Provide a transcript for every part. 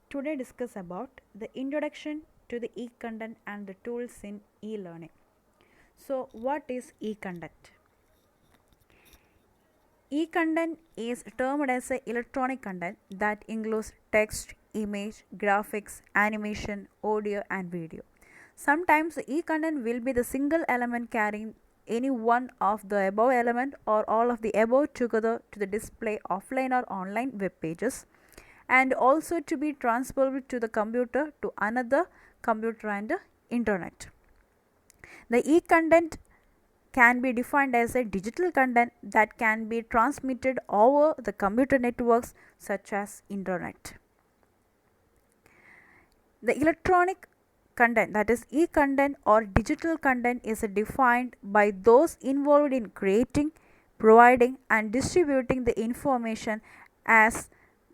Today discuss about the introduction to the e-content and the tools in e-learning. So what is e-content? E-content is termed as a electronic content that includes text, image, graphics, animation, audio and video. Sometimes e-content will be the single element carrying any one of the above element or all of the above together to the display offline or online web pages, and also to be transferable to the computer to another computer and internet. The e-content can be defined as a digital content that can be transmitted over the computer networks such as internet. The electronic content, that is e-content or digital content, is defined by those involved in creating, providing and distributing the information as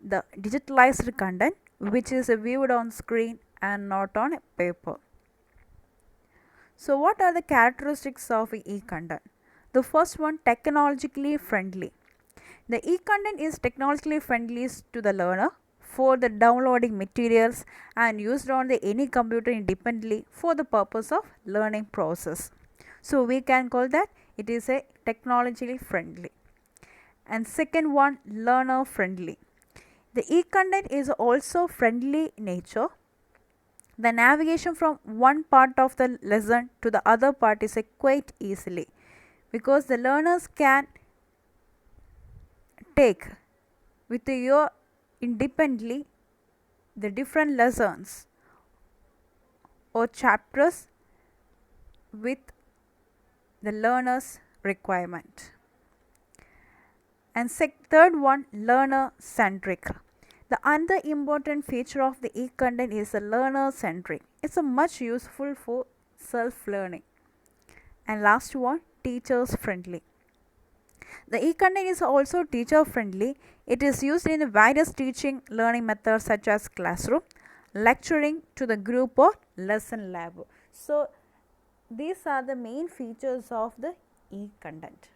the digitalized content which is viewed on screen and not on paper. So what are the characteristics of e-content? The first one, technologically friendly. The e-content is technologically friendly to the learner for the downloading materials and used on the any computer independently for the purpose of learning process. So we can call that it is a technologically friendly. And second one, learner friendly. The e-content is also friendly nature. The navigation from one part of the lesson to the other part is quite easily, because the learners can take with your independently the different lessons or chapters with the learner's requirement. And third one, learner centric. The other important feature of the e-content is the learner centric. It's a much useful for self learning. And last one, teachers friendly. The e-content is also teacher friendly. It is used in various teaching learning methods such as classroom, lecturing to the group or lesson lab. So these are the main features of the e-content.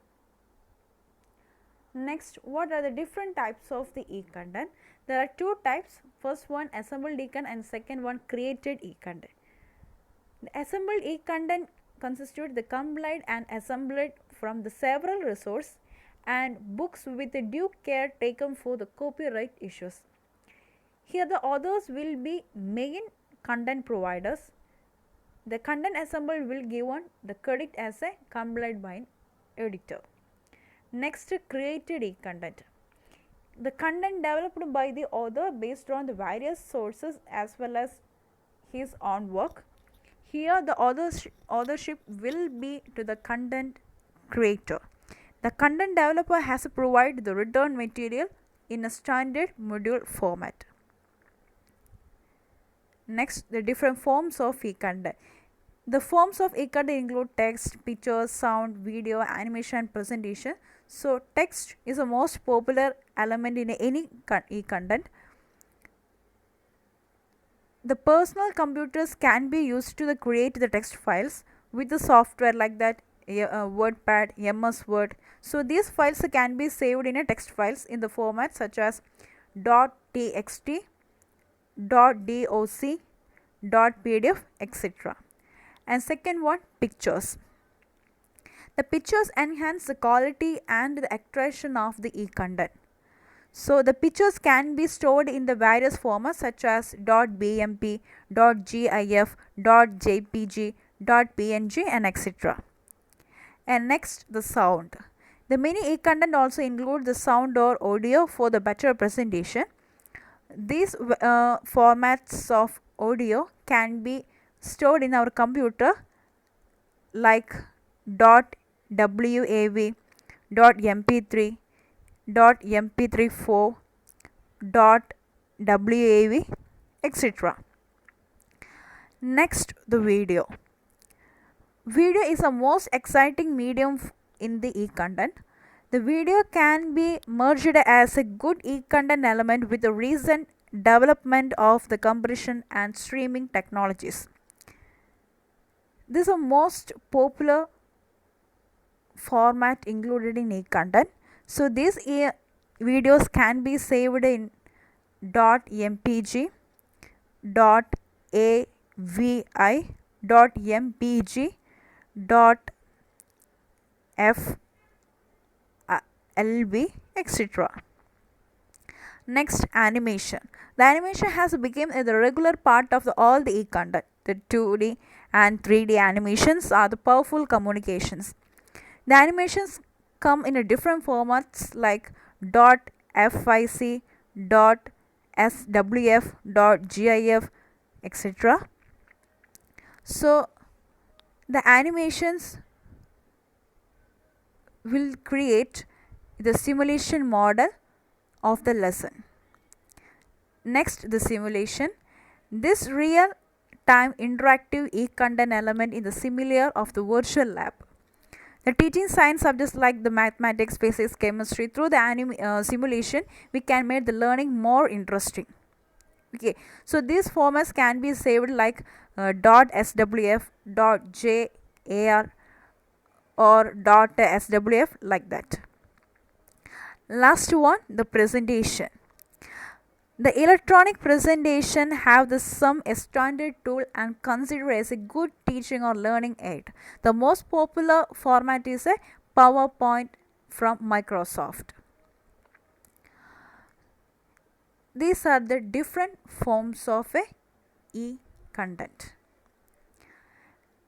Next, what are the different types of the e-content? There are two types. First one, assembled e-content, and second one, created e-content. The assembled e-content constitutes the compiled and assembled from the several resources and books with the due care taken for the copyright issues. Here the authors will be main content providers. The content assembled will given the credit as a compiled by an editor. Next, created e-content. The content developed by the author based on the various sources as well as his own work. Here the authorship will be to the content creator. The content developer has to provide the written material in a standard module format. Next, the different forms of e-content. The forms of e-content include text, pictures, sound, video, animation, presentation. So text is the most popular element in any e-content. The personal computers can be used to create the text files with the software like that WordPad, MS Word. So these files can be saved in a text files in the format such as .txt, .doc, .pdf, etc. And second one, pictures. The pictures enhance the quality and the attraction of the e-content. So the pictures can be stored in the various formats such as .bmp, .gif, .jpg, .png and etc. And next, the sound. The many e-content also include the sound or audio for the better presentation. These formats of audio can be stored in our computer like .wav, .mp3, .mp34, .wav, etc. Next, the video. Video is the most exciting medium in the e-content. The video can be merged as a good e-content element with the recent development of the compression and streaming technologies. This is the most popular format included in e-content. So these videos can be saved in .mpg, dot avi dot mpg dot flb, etc. Next, animation. The animation has become the regular part of all the e-content. The 2D and 3D animations are the powerful communications. The animations come in a different formats like .fic, .swf, .gif, etc. So the animations will create the simulation model of the lesson. Next, the simulation. This real time interactive e-content element is the similar of the virtual lab. The teaching science subjects like the mathematics, physics, chemistry through the simulation, we can make the learning more interesting. Okay, so these formats can be saved like .swf, .jar or .swf, like that. Last one, the presentation. The electronic presentation have the some standard tool and considered as a good teaching or learning aid. The most popular format is a PowerPoint from Microsoft. These are the different forms of a e-content.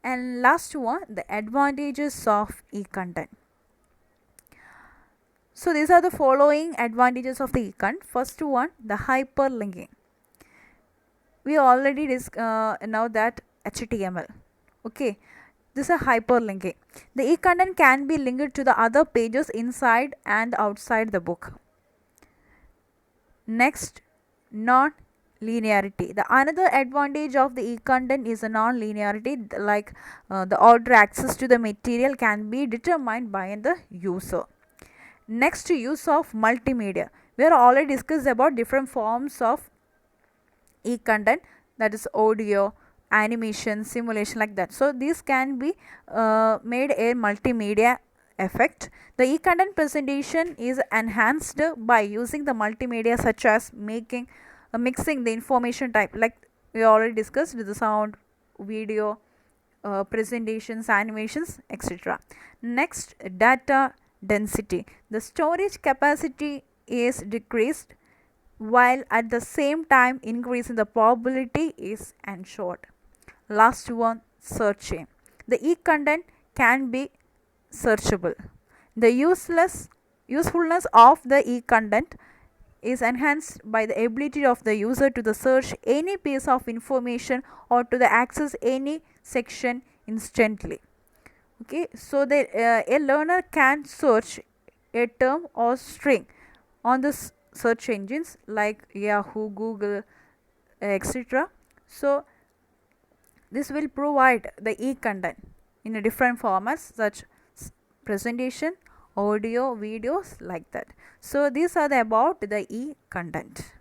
And last one, the advantages of e-content. So these are the following advantages of the e-content. First one, the hyperlinking. We already know that HTML. Okay, this is hyperlinking. The e-content can be linked to the other pages inside and outside the book. Next, non-linearity. The another advantage of the e-content is a non-linearity, like the order access to the material can be determined by the user. Next, use of multimedia. We are already discussed about different forms of e-content, that is audio, animation, simulation, like that. So these can be made a multimedia effect. The e-content presentation is enhanced by using the multimedia such as mixing the information type, like we already discussed, the sound, video, presentations, animations, etc. Next, data density. The storage capacity is decreased while at the same time increasing the probability is ensured. Last one, searching. The e-content can be searchable. The usefulness of the e-content is enhanced by the ability of the user to the search any piece of information or to the access any section instantly. Okay, so a learner can search a term or string on the search engines like Yahoo, Google, etc. So this will provide the e-content in a different formats such presentation, audio, videos, like that. So these are about the e-content.